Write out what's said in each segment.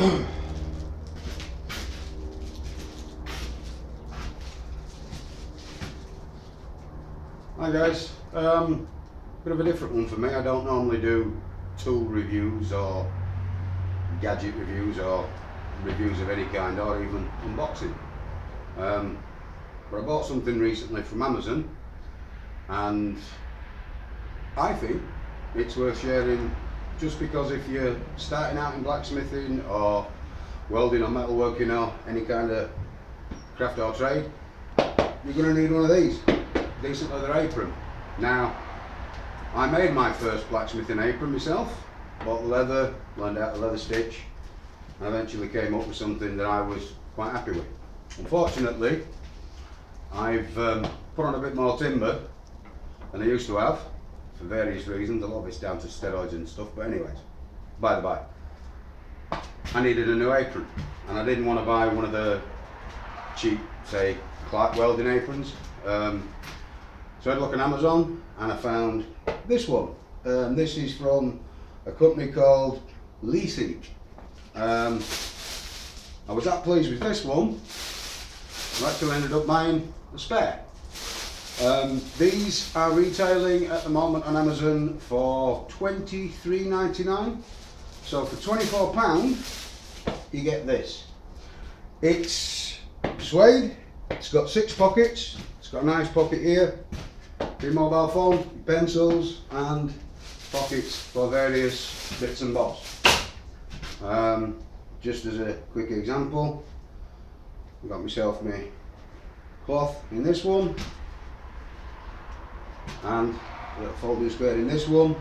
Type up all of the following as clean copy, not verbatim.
Hi guys, bit of a different one for me. I don't normally do tool reviews or gadget reviews or reviews of any kind, or even unboxing. But I bought something recently from Amazon and I think it's worth sharing, just because if you're starting out in blacksmithing or welding or metalworking or any kind of craft or trade, you're going to need one of these. Decent leather apron. Now, I made my first blacksmithing apron myself, bought the leather, learned out the leather stitch, and eventually came up with something that I was quite happy with. Unfortunately, I've put on a bit more timber than I used to have, for various reasons. A lot of it's down to steroids and stuff, but anyways, by the by, I needed a new apron, and I didn't want to buy one of the cheap, say, Clark welding aprons. So I had a look on Amazon and I found this one. This is from a company called Blacksmithing. I was that pleased with this one, I actually ended up buying a spare. These are retailing at the moment on Amazon for £23.99. So for £24 you get this. It's suede, it's got 6 pockets, it's got a nice pocket here, your mobile phone, your pencils, and pockets for various bits and bobs. Just as a quick example, I've got myself my cloth in this one, and a little folding square in this one.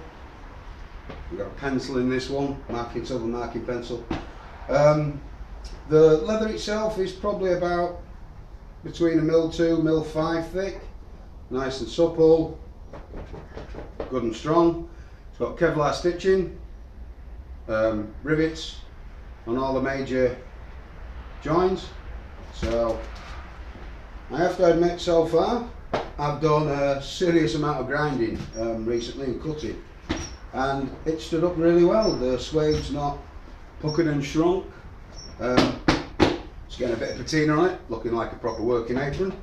We've got a pencil in this one, silver marking pencil. The leather itself is probably about between a mil2, mil5 thick, nice and supple, good and strong. It's got Kevlar stitching, rivets on all the major joints. So I have to admit, so far I've done a serious amount of grinding recently and cutting, and it stood up really well. The suede's not puckered and shrunk. It's getting a bit of patina on it, looking like a proper working apron.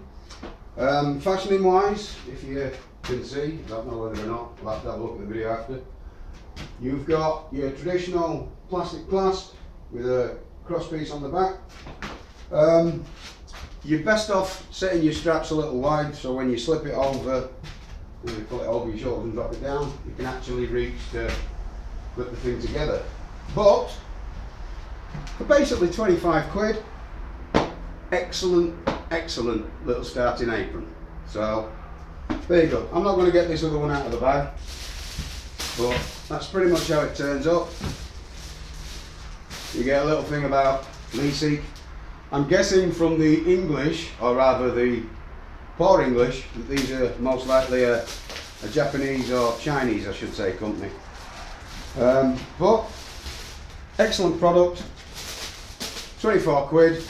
Fashioning wise, if you can see, I don't know whether or not, I'll have to have a look at the video after. You've got your traditional plastic clasp with a cross piece on the back. You're best off setting your straps a little wide, so when you slip it over, when you put it over your shoulders and drop it down, you can actually reach to put the thing together. But for basically 25 quid, excellent little starting apron. So there you go. I'm not going to get this other one out of the bag, but that's pretty much how it turns up. You get a little thing about Blacksmithing. I'm guessing from the English, or rather the poor English, that these are most likely a Japanese or Chinese, I should say, company. But excellent product, 24 quid,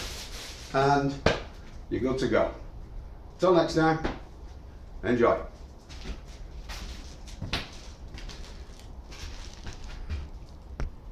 and you're good to go. Till next time, enjoy.